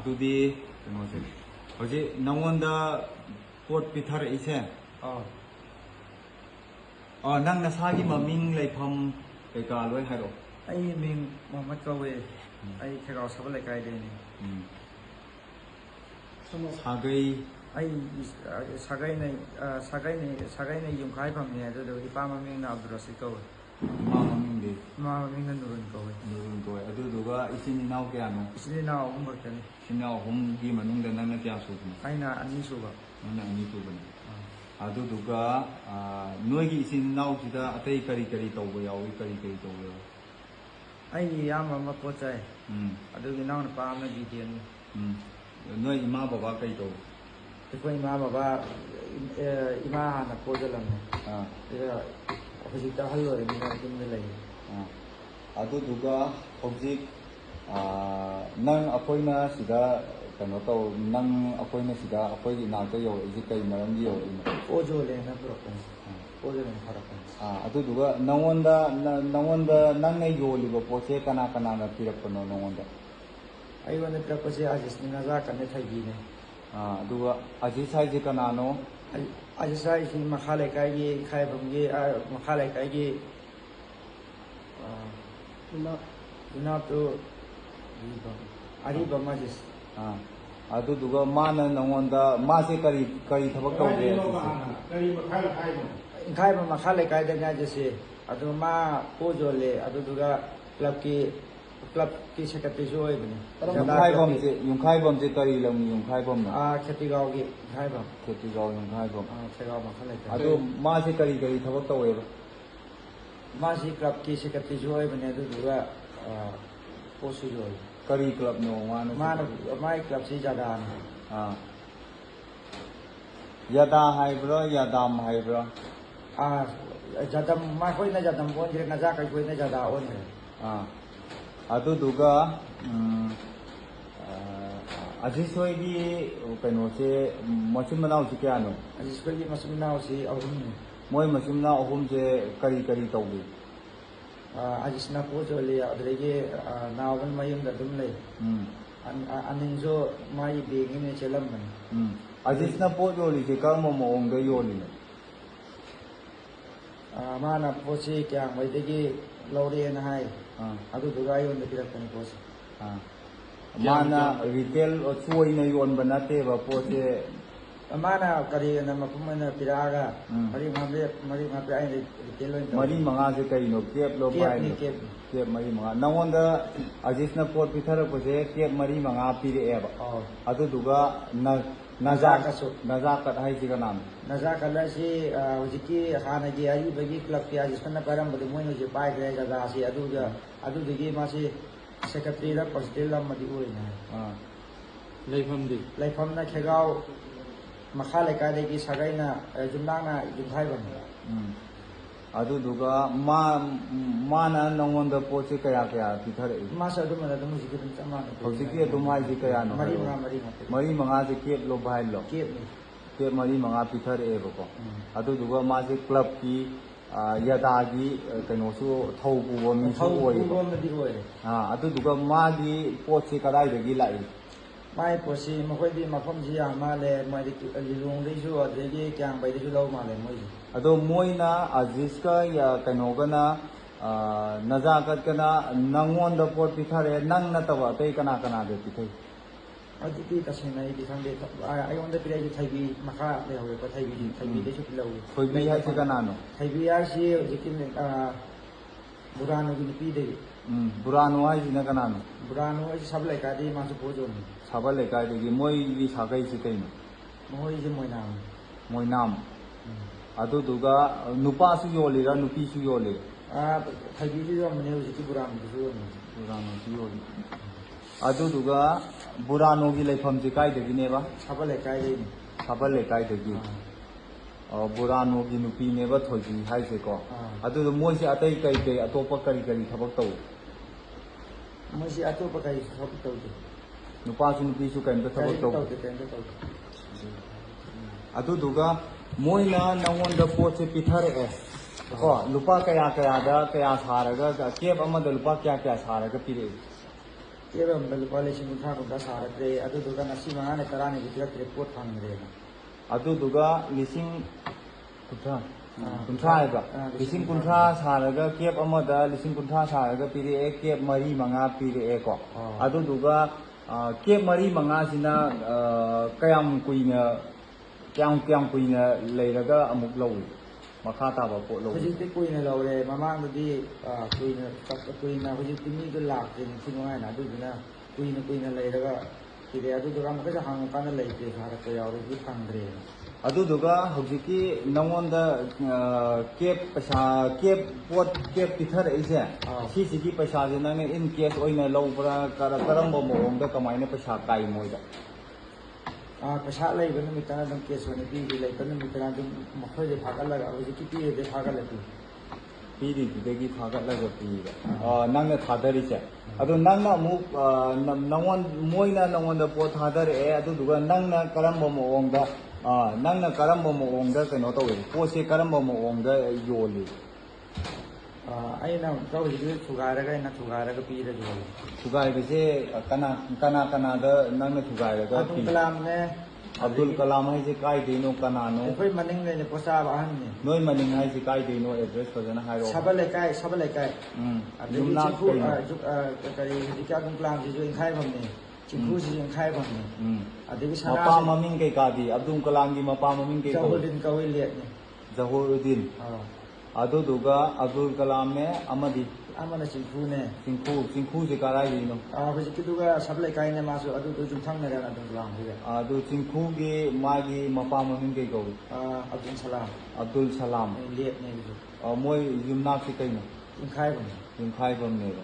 ꯑꯗꯨꯗꯤ ꯀꯩꯅꯣꯁꯦ ꯍꯧꯖꯤꯛ ꯅꯉꯣꯟꯗ ꯄꯣꯠ ꯄꯤꯊꯔꯛꯏꯁꯦ ꯅꯪ ꯅꯁꯥꯒꯤ ꯃꯃꯤꯡ ꯂꯩꯐꯝ ꯀꯩꯀꯥ ꯂꯣꯏ ꯍꯥꯏꯔꯛꯑꯣ ꯑꯩ ꯃꯤꯡ ꯃꯣꯍꯃꯠ ꯀꯧꯋꯦ ꯑꯩ ꯈꯦꯒꯥꯎ ꯁꯕꯜ ꯂꯩꯀꯥꯏꯗꯩꯅꯤ ꯁꯥꯒꯩ ꯑꯩ ꯁꯥꯒꯩꯅ ꯌꯨꯝꯈꯥꯏꯐꯝꯅꯤ ꯑꯗꯨꯗꯨꯒ ꯏꯄꯥ ꯃꯃꯤꯡꯅ ꯑꯕꯗꯨꯜ ꯔꯁꯤꯗ ꯀꯧꯋꯦ ꯏꯃꯥ ꯃꯃꯤꯡꯗꯤ ꯏꯃꯥ ꯃꯃꯤꯡꯅ ꯅꯨꯔꯨꯟ ꯀꯧꯋꯦ ꯑꯗꯨꯗꯨꯒ ꯏꯆꯤꯟ ꯏꯅꯥꯎ ꯀꯌꯥꯅꯣ ꯏꯆꯤꯟ ꯏꯅꯥꯎ 3 ꯈꯛꯇꯅꯤ ꯏꯆꯤꯟ ꯏꯅꯥꯎ 3ꯒꯤ ꯃꯅꯨꯡꯗ ꯅꯪꯅ ꯀꯌꯥ ꯁꯨꯕꯅꯣ ꯑꯩꯅ 2 ꯁꯨꯕ ꯅꯪꯅ 2 ꯁꯨꯕꯅꯤ ꯑꯗꯨꯗꯨꯒ ꯅꯣꯏꯒꯤ ꯏꯆꯤꯟ ꯏꯅꯥꯎꯁꯤꯗ ꯑꯇꯩ ꯀꯔꯤ ꯀꯔꯤ ꯇꯧꯕ ꯌꯥꯎꯏ ꯀꯔꯤ ꯀꯔꯤ ꯇꯧꯕ ꯌꯥꯎꯏ ꯑꯩꯒꯤ ꯏꯌꯥꯝꯕ ꯑꯃ ꯄꯣꯠ ꯆꯥꯏ ꯑꯗꯨꯒꯤ ꯏꯅꯥꯎꯅꯨꯄꯥ ꯑꯃꯅ ꯕꯤꯗꯤꯑꯦꯝꯅꯤ ꯅꯣꯏ ꯏꯃꯥ ꯕꯕꯥ ꯀꯩ ꯇꯧꯏ ꯑꯩꯈꯣꯏ ꯏꯃꯥ ꯕꯕꯥ ꯏꯃꯥ ꯍꯥꯟꯅ ꯄꯣꯖꯜꯂꯝꯃꯦ ꯑꯗꯨꯒ ꯍꯧꯖꯤꯛꯇ ꯑꯍꯜ ꯑꯣꯏꯔꯕꯅꯤꯅ ꯌꯨꯝꯗ ꯂꯩꯌꯦ ꯑꯗꯨꯗꯨꯒ ꯍꯧꯖꯤꯛ ꯅꯪ ꯑꯩꯈꯣꯏꯅ ꯁꯤꯗ ꯀꯩꯅꯣ ꯇꯧ ꯅꯪ ꯑꯩꯈꯣꯏꯅ ꯁꯤꯗ ꯑꯩꯈꯣꯏꯒꯤ ꯏꯅꯥꯛꯇ ꯌꯧꯔꯛꯏꯁꯤ ꯀꯩ ꯃꯔꯝꯒꯤ ꯌꯧꯔꯛꯏꯅꯣ ꯄꯣꯠ ꯌꯣꯜꯂꯦꯅ ꯄꯨꯔꯛꯄꯅꯤ ꯄꯣꯠ ꯌꯣꯜꯂꯦꯅ ꯊꯥꯔꯛꯄꯅꯤ ꯑꯗꯨꯗꯨꯒ ꯅꯪꯉꯣꯟꯗ ꯅꯪꯅ ꯌꯣꯜꯂꯤꯕ ꯄꯣꯠꯁꯦ ꯀꯅꯥ ꯀꯅꯥꯅ ꯄꯤꯔꯛꯄꯅꯣ ꯅꯪꯉꯣꯟꯗ ꯑꯩꯉꯣꯟꯗ ꯄꯤꯔꯛꯄꯁꯦ ꯑꯖꯤꯁꯅꯤ ꯅꯖꯥꯀꯠꯅꯦ ꯊꯩꯕꯤꯅꯦ ꯑꯗꯨꯒ ꯑꯖꯤꯁ ꯍꯥꯏꯁꯦ ꯀꯅꯥꯅꯣ ꯑꯖꯤꯁ ꯍꯥꯏꯁꯤ ꯃꯈꯥ ꯂꯩꯀꯥꯏꯒꯤ ꯈꯥꯏꯕꯝꯒꯤ ꯃꯈꯥ ꯂꯩꯀꯥꯏꯒꯤ ꯏꯅꯥꯠꯇꯨ ꯑꯔꯤꯕꯝ ꯑꯖꯤꯁ ꯑꯗꯨꯗꯨꯒ ꯃꯥꯅ ꯅꯪꯉꯣꯟꯗ ꯃꯥꯁꯦ ꯀꯔꯤ ꯊꯕꯛ ꯇꯧꯒꯦ ꯏꯪꯈꯥꯏꯕꯝ ꯃꯈꯥ ꯂꯩꯀꯥꯏꯗꯅꯦ ꯑꯖꯤꯁꯁꯦ ꯑꯗꯨ ꯃꯥ ꯄꯣꯠ ꯌꯣꯜꯂꯦ ꯑꯗꯨꯗꯨꯒ ꯀ꯭ꯂꯕꯀꯤ ꯁꯦꯀ꯭ꯔꯦꯇꯔꯤꯁꯨ ꯑꯣꯏꯕꯅꯤ ꯌꯨꯝꯈꯥꯏꯕꯝꯁꯦ ꯀꯔꯤ ꯂꯝꯒꯤ ꯌꯨꯝꯈꯥꯏꯕꯝꯅꯣ ꯈꯦꯇꯤꯒꯥꯎꯒꯤ ꯌꯨꯝꯈꯥꯏꯕꯝ ꯈꯦꯇꯤꯒꯥꯎ ꯌꯨꯝꯈꯥꯏꯕꯝ ꯈꯦꯒꯥꯎ ꯃꯈꯥ ꯂꯩꯀꯥꯏ ꯑꯗꯣ ꯃꯥꯁꯦ ꯀꯔꯤ ꯊꯕꯛ ꯇꯧꯋꯦꯕ ꯃꯥꯁꯤ ꯀ꯭ꯂꯕꯀꯤ ꯁꯦꯀ꯭ꯔꯦꯇꯔꯤꯁꯨ ꯑꯣꯏꯕꯅꯦ ꯑꯗꯨꯗꯨꯒ ꯄꯣꯠꯁꯨ ꯌꯣꯜꯂꯦ ꯀꯔꯤ ꯀ꯭ꯂꯕꯅꯣ ꯃꯥꯒꯤ ꯀ꯭ꯂꯕꯁꯤ ꯖꯥꯗꯥꯅꯤ ꯌꯥꯗꯥ ꯍꯥꯏꯕ꯭ꯔꯥ ꯌꯥꯗꯥꯝ ꯍꯥꯏꯕ꯭ꯔꯥ ꯖꯥꯗꯝ ꯃꯈꯣꯏꯅ ꯖꯥꯗꯝ ꯑꯣꯟꯈ꯭ꯔꯦ ꯅꯖꯥꯛ ꯑꯩꯈꯣꯏꯅ ꯖꯥꯗꯥ ꯑꯣꯟꯈ꯭ꯔꯦ ꯑꯗꯨꯗꯨꯒ ꯑꯖꯤꯁ ꯍꯣꯏꯒꯤ ꯀꯩꯅꯣꯁꯦ ꯃꯆꯤꯟ ꯃꯅꯥꯎꯁꯤ ꯀꯌꯥꯅꯣ ꯑꯖꯤꯁ ꯍꯣꯏꯒꯤ ꯃꯆꯤꯟ ꯃꯅꯥꯎꯁꯤ 3ꯅꯤ ꯃꯣꯏ ꯃꯆꯤꯟ ꯃꯅꯥꯎ 3ꯁꯦ ꯀꯔꯤ ꯇꯧꯒꯦ ꯑꯖꯤꯁꯅ ꯄꯣꯠ ꯌꯣꯜꯂꯤ ꯑꯗꯨꯗꯒꯤ ꯅꯥꯎꯕꯅ ꯃꯌꯨꯝꯗ ꯑꯗꯨꯝ ꯂꯩ ꯑꯅꯤꯜꯁꯨ ꯃꯥꯒꯤ ꯕꯦꯡꯒꯤꯅ ꯆꯦꯜꯂꯝꯕꯅꯤ ꯑꯖꯤꯁꯅ ꯄꯣꯠ ꯌꯣꯜꯂꯤꯁꯦ ꯀꯔꯝꯕ ꯃꯑꯣꯡꯗ ꯌꯣꯜꯂꯤꯅꯣ ꯃꯥꯅ ꯄꯣꯠꯁꯤ ꯀꯌꯥꯝꯕꯩꯗꯒꯤ ꯂꯧꯔꯦꯅ ꯍꯥꯏ ꯑꯗꯨꯗꯨꯒ ꯑꯩꯉꯣꯟꯗ ꯄꯤꯔꯛꯄꯅꯤ ꯄꯣꯠꯁꯤ ꯃꯥꯅ ꯔꯤꯇꯦꯜ ꯑꯣꯏꯅ ꯌꯣꯟꯕ ꯅꯠꯇꯦꯕ ꯄꯣꯠꯁꯦ ꯃꯥꯅ ꯀꯔꯤꯅ ꯃꯄꯨꯝ ꯑꯣꯏꯅ ꯄꯤꯔꯛꯑꯒ ꯃꯔꯤ ꯃꯉꯥ ꯑꯩꯅ ꯔꯤꯇꯦꯜ ꯑꯣꯏꯅ 4-5ꯁꯦ ꯀꯩꯅꯣ ꯀꯦꯞꯂꯣ ꯀꯦꯞ 4-5 ꯅꯪꯉꯣꯟꯗ ꯑꯖꯤꯁꯅ ꯄꯣꯠ ꯄꯤꯊꯔꯛꯄꯁꯦ ꯀꯦꯞ 4-5 ꯄꯤꯔꯛꯑꯦꯕ ꯑꯗꯨꯗꯨꯒ ꯅꯖꯥꯀꯠ ꯍꯥꯏꯁꯤ ꯀꯅꯥꯅꯣ ꯅꯖꯥꯀꯠ ꯍꯥꯏꯁꯤ ꯍꯧꯖꯤꯛꯀꯤ ꯍꯥꯟꯅꯒꯤ ꯑꯔꯤꯕꯒꯤ ꯀ꯭ꯂꯕꯀꯤ ꯑꯖꯤꯁꯅ ꯄꯥꯏꯔꯝꯕꯗꯨ ꯃꯣꯏꯅ ꯍꯧꯖꯤꯛ ꯄꯥꯏꯈ꯭ꯔꯦ ꯖꯒꯥꯁꯤ ꯑꯗꯨꯗꯒꯤ ꯃꯥꯁꯤ ꯁꯦꯀ꯭ꯔꯦꯇꯔꯤꯗ ꯄ꯭ꯔꯁꯤꯗꯦꯟ ꯑꯃꯗꯤ ꯑꯣꯏꯅ ꯂꯩꯐꯝꯅ ꯈꯦꯒꯥꯎ ꯃꯈꯥ ꯂꯩꯀꯥꯏꯗꯒꯤ ꯁꯥꯒꯩꯅ ꯌꯨꯝꯅꯥꯛꯅ ꯌꯨꯝꯈꯥꯏꯕꯝꯅꯤ ꯑꯗꯨꯗꯨꯒ ꯃꯥꯅ ꯅꯪꯉꯣꯟꯗ ꯄꯣꯠꯁꯦ ꯀꯌꯥ ꯄꯤꯊꯔꯛꯏ ꯃꯥꯁꯨ ꯑꯗꯨꯝꯕꯅ ꯍꯧꯖꯤꯛꯀꯤ ꯑꯗꯨꯝ ꯆꯞ ꯃꯥꯟꯅꯩ ꯍꯧꯖꯤꯛꯀꯤ ꯑꯗꯨꯝ ꯍꯥꯏꯁꯤ ꯀꯌꯥꯅꯣ 4-5ꯁꯦ ꯀꯦꯞꯂꯣ ꯚꯥꯏꯂꯣ ꯀꯦꯞꯅꯤ ꯀꯦꯞ 4-5 ꯄꯤꯊꯔꯛꯑꯦꯕꯀꯣ ꯑꯗꯨꯗꯨꯒ ꯃꯥꯁꯦ ꯀ꯭ꯂꯕꯀꯤ ꯌꯥꯗꯥꯒꯤ ꯀꯩꯅꯣꯁꯨ ꯊꯧ ꯄꯨꯕ ꯃꯤꯁꯨ ꯑꯣꯏꯌꯦꯕ ꯑꯗꯨꯗꯨꯒ ꯃꯥꯒꯤ ꯄꯣꯠꯁꯦ ꯀꯗꯥꯏꯗꯒꯤ ꯂꯥꯛꯏ ꯃꯥꯒꯤ ꯄꯣꯠꯁꯤ ꯃꯈꯣꯏꯗꯤ ꯃꯐꯝꯁꯤ ꯌꯥꯝ ꯃꯥꯜꯂꯦ ꯃꯣꯏꯗꯤ ꯂꯤꯂꯣꯡꯗꯩꯁꯨ ꯑꯗꯨꯗꯒꯤ ꯀꯌꯥꯝꯕꯩꯗꯩꯁꯨ ꯂꯧ ꯃꯥꯜꯂꯦ ꯃꯣꯏꯁꯦ ꯑꯗꯣ ꯃꯣꯏꯅ ꯑꯖꯤꯁꯀ ꯀꯩꯅꯣꯒꯅ ꯅꯖꯥꯀꯠꯀꯅ ꯅꯪꯉꯣꯟꯗ ꯄꯣꯠ ꯄꯤꯊꯔꯛꯑꯦ ꯅꯪ ꯅꯠꯇꯕ ꯑꯇꯩ कना पिथै ꯑꯗꯨꯗꯤ ꯇꯁꯦꯡꯅ ꯑꯩꯗꯤ ꯈꯪꯗꯦ ꯑꯩꯉꯣꯟꯗ ꯄꯤꯔꯛꯏꯁꯦ ꯊꯩꯕꯤ ꯃꯈꯥ ꯂꯩꯍꯧꯔꯤꯕ ꯊꯩꯕꯤꯗꯩꯁꯨ ꯂꯧꯏ ꯊꯣꯏꯕꯤ ꯍꯥꯏꯁꯤ ꯀꯅꯥꯅꯣ ꯊꯩꯕꯤ ꯍꯥꯏꯁꯤ ꯍꯧꯖꯤꯛꯀꯤ ꯕꯨꯔꯥꯅꯨꯒꯤ ꯅꯨꯄꯤꯗꯒꯤ ꯕꯨꯔꯥꯅꯨ ꯍꯥꯏꯁꯤꯅ ꯀꯅꯥꯅꯣ ꯕꯨꯔꯥꯅꯨ ꯍꯥꯏꯁꯤ ꯁꯕꯜ ꯂꯩꯀꯥꯏꯗꯒꯤ ꯃꯥꯁꯨ ꯄꯣꯠ ꯌꯣꯟꯕꯅꯤ ꯁꯕꯜ ꯂꯩꯀꯥꯏꯗꯒꯤ ꯃꯣꯏꯒꯤ ꯁꯥꯒꯩꯁꯤ ꯀꯩꯅꯣ ꯃꯣꯏꯁꯦ ꯃꯣꯏꯅꯥꯝ ꯑꯗꯨꯗꯨꯒ ꯅꯨꯄꯥꯁꯨ ꯌꯣꯜꯂꯤꯔꯥ ꯅꯨꯄꯤꯁꯨ ꯌꯣꯜꯂꯤꯔꯥ ꯊꯩꯕꯤꯁꯨ ꯌꯣꯟꯕꯅꯦ ꯍꯧꯖꯤꯛꯀꯤ ꯕꯨꯔꯥꯅꯨꯁꯨ ꯌꯣꯟꯕꯅꯤ ꯕꯨꯔꯥꯅꯨꯁꯨ ꯌꯣꯜꯂꯤ ꯑꯗꯨꯗꯨꯒ ꯕꯨꯔꯥꯅꯨꯒꯤ ꯂꯩꯐꯝꯁꯤ ꯀꯥꯏꯗꯒꯤꯅꯦꯕ ꯁꯕꯜ ꯂꯩꯀꯥꯏꯗꯒꯤꯅꯤ ꯁꯕꯜ ꯂꯩꯀꯥꯏꯗꯒꯤ ꯕꯨꯔꯥꯅꯨꯒꯤ ꯅꯨꯄꯤꯅꯦꯕ ꯊꯣꯏꯕꯤ ꯍꯥꯏꯁꯦꯀꯣ ꯑꯗꯨꯗ ꯃꯣꯏꯁꯦ ꯑꯇꯩ ꯀꯩ ꯑꯇꯣꯞꯄ ꯀꯔꯤ ꯊꯕꯛ ꯇꯧꯏ ꯃꯣꯏꯁꯤ ꯑꯇꯣꯞꯄ ꯀꯔꯤ ꯊꯕꯛ ꯇꯧꯗꯦ नुपासु नुपीसु कहीं थबक तौदे अदुदुगा मोइना नंगोंदा पोचे पिथरए को लुपा कया सारगा केब अमदा लुपा क्या सारगा पिरे ꯀꯦꯞ ꯑꯃꯗ ꯂꯨꯄꯥ 30,000 ꯁꯥꯔꯛꯇ꯭ꯔꯦ ꯑꯗꯨꯗꯨꯒ ꯉꯁꯤ ꯃꯉꯥꯅ ꯇꯔꯥꯅꯤꯒꯤ ꯄꯤꯔꯛꯇ꯭ꯔꯦ ꯄꯣꯠ ꯐꯪꯗ꯭ꯔꯦꯅ ꯑꯗꯨꯗꯨꯒ ꯂꯤꯁꯤꯡ ꯀꯨꯟꯊ꯭ꯔꯥ ꯍꯥꯏꯕ ꯂꯤꯁꯤꯡ ꯀꯨꯟꯊ꯭ꯔꯥ ꯁꯥꯔꯒ ꯀꯦꯞ ꯑꯃꯗ ꯂꯤꯁꯤꯡ ꯀꯨꯟꯊ꯭ꯔꯥ ꯁꯥꯔꯒ ꯄꯤꯔꯛꯑꯦ ꯀꯦꯞ 4-5 ꯄꯤꯔꯛꯑꯦꯀꯣ ꯑꯗꯨꯗꯨꯒ ꯀꯦꯞ 4-5ꯁꯤꯅ ꯀꯌꯥꯝ ꯀꯨꯏꯅ ꯂꯩꯔꯒ ꯑꯃꯨꯛ ꯂꯧꯏ ꯃꯈꯥ ꯇꯥꯕ ꯄꯣꯠ ꯂꯧꯏ ꯍꯧꯖꯤꯛꯇꯤ ꯀꯨꯏꯅ ꯂꯧꯔꯦ ꯃꯃꯥꯡꯗꯗꯤ ꯀꯨꯏꯅ ꯍꯧꯖꯤꯛꯇꯤ ꯃꯤꯗꯣ ꯂꯥꯛꯇ꯭ꯔꯦ ꯅꯤꯡꯊꯤꯅꯨꯡꯉꯥꯏꯅ ꯑꯗꯨꯗꯨꯅ ꯀꯨꯏꯅ ꯂꯩꯔꯒ ꯄꯤꯔꯛꯑꯦ ꯑꯗꯨꯗꯨꯒ ꯑꯃꯨꯛꯀꯁꯨ ꯍꯪꯉꯀꯥꯟꯗ ꯂꯩꯇ꯭ꯔꯦ ꯁꯥꯔꯛꯄ ꯌꯥꯎꯔꯦ ꯍꯧꯖꯤꯛ ꯐꯪꯗ꯭ꯔꯦꯅ ꯑꯗꯨꯗꯨꯒ ꯍꯧꯖꯤꯛꯀꯤ ꯅꯉꯣꯟꯗ ꯀꯦꯞ ꯄꯩꯁꯥ ꯀꯦꯞ ꯄꯤꯊꯔꯛꯏꯁꯦ ꯁꯤꯁꯤꯒꯤ ꯄꯩꯁꯥꯁꯦ ꯅꯪꯅ ꯏꯟ ꯀꯦꯁ ꯑꯣꯏꯅ ꯂꯧꯕ꯭ꯔꯥ ꯀꯔꯝꯕ ꯃꯑꯣꯡꯗ ꯀꯃꯥꯏꯅ ꯄꯩꯁꯥ ꯀꯥꯏ ꯃꯣꯏꯗ ꯄꯩꯁꯥ ꯂꯩꯕ ꯅꯨꯃꯤꯠꯇꯅ ꯑꯗꯨꯝ ꯀꯦꯁ ꯑꯣꯏꯅ ꯄꯤꯔꯤ ꯂꯩꯕ ꯅꯨꯃꯤꯠꯇꯅ ꯑꯗꯨꯝ ꯃꯈꯣꯏꯗꯩ ꯐꯥꯒꯠꯂꯒ ꯍꯧꯖꯤꯛꯀꯤ ꯄꯤꯔꯤꯗꯤ ꯐꯥꯒꯠꯂꯛꯏ ꯄꯤꯔꯤꯗꯨꯗꯒꯤ ꯐꯥꯒꯠꯂꯒ ꯄꯤꯕ ꯅꯪꯅ ꯊꯥꯗꯔꯤꯁꯦ ꯑꯗꯣ ꯅꯪꯅ ꯑꯃꯨꯛ ꯃꯣꯏꯅ ꯅꯉꯣꯟꯗ ꯄꯣꯠ ꯊꯥꯗꯔꯛꯑꯦ ꯑꯗꯨꯗꯨꯒ ꯅꯪꯅ ꯀꯔꯝꯕ ꯃꯑꯣꯡꯗ ꯀꯩꯅꯣ ꯇꯧꯋꯤ ꯄꯣꯠꯁꯦ ꯀꯔꯝꯕ ꯃꯑꯣꯡꯗ ꯌꯣꯜꯂꯤ ꯑꯩꯅ ꯑꯃꯨꯛꯀ ꯍꯧꯖꯤꯛꯀꯤ ꯊꯨꯒꯥꯏꯔꯒ ꯄꯤꯔꯒ ꯌꯣꯜꯂꯤ ꯊꯨꯒꯥꯏꯕꯁꯦ ꯀꯅꯥꯗ ꯅꯪꯅ ꯊꯨꯒꯥꯏꯔꯒ ꯑꯕꯗꯨꯜ ꯀꯂꯥꯝꯅꯦ ꯑꯕꯗꯨꯜ ꯀꯂꯥꯝ ꯍꯥꯏꯁꯦ ꯀꯥꯏꯗꯩꯅꯣ ꯀꯅꯥꯅꯣ ꯑꯩꯈꯣꯏ ꯃꯅꯤꯡꯗꯩꯅꯦ ꯄꯣꯠꯆꯥꯕ ꯑꯍꯟꯅꯤ ꯅꯣꯏ ꯃꯅꯤꯡ ꯍꯥꯏꯁꯦ ꯀꯥꯏꯗꯩꯅꯣ ꯑꯦꯗ꯭ꯔꯦꯁ ꯐꯖꯅ ꯍꯥꯏꯔꯛꯑꯣ ꯁꯕ ꯂꯩꯀꯥꯏ ꯑꯗꯒꯤ ꯌꯨꯝꯅꯥꯛ ꯆꯤꯡꯈꯨ ꯀꯩꯅꯣ ꯀꯔꯤ ꯍꯧꯖꯤꯛꯀꯤ ꯑꯕꯗꯨꯜ ꯀꯂꯥꯝꯁꯤꯁꯨ ꯏꯪꯈꯥꯏꯐꯝꯅꯤ ꯆꯤꯡꯈꯨꯁꯤꯁꯨ ꯏꯪꯈꯥꯏꯐꯝꯅꯤ ꯑꯗꯒꯤ ꯃꯄꯥ ꯃꯃꯤꯡ ꯀꯩꯀꯥꯗꯤ ꯑꯕꯗꯨꯜ ꯀꯂꯥꯝꯒꯤ ꯃꯄꯥ ꯃꯃꯤꯡ ꯀꯩ ꯀꯧꯏ ꯖꯍꯨꯔꯨꯗꯤꯟ ꯀꯧꯏ ꯂꯦꯠꯅꯤ ꯖꯍꯨꯔꯨꯗꯤꯟ ꯑꯗꯨꯗꯨꯒ ꯑꯕꯗꯨꯜ ꯀꯂꯥꯝꯅꯦ ꯑꯃꯅ ꯆꯤꯡꯈꯨꯅꯦ ꯆꯤꯡꯈꯨꯁꯦ ꯀꯗꯥꯏꯗꯩꯅꯣ ꯍꯧꯖꯤꯛꯀꯤꯗꯨꯒ ꯁꯕ ꯂꯩꯀꯥꯏꯅꯦ ꯃꯥꯁꯨ ꯑꯗꯨꯗꯣ ꯌꯨꯝꯊꯪꯅꯔꯦ ꯑꯕꯗꯨꯜ ꯀꯂꯥꯝꯁꯤꯒ ꯑꯗꯨ ꯆꯤꯡꯈꯨꯒꯤ ꯃꯥꯒꯤ ꯃꯄꯥ ꯃꯃꯤꯡ ꯀꯩ ꯀꯧꯏ ꯑꯕꯗꯨꯜ ꯁꯂꯥꯝ ꯂꯦꯠꯅꯦ ꯃꯣꯏ ꯌꯨꯝꯅꯥꯛꯁꯤ ꯀꯩꯅꯣ ꯏꯪꯈꯥꯏꯐꯝ ꯌꯨꯝꯈꯥꯏꯕꯝꯅꯦꯕ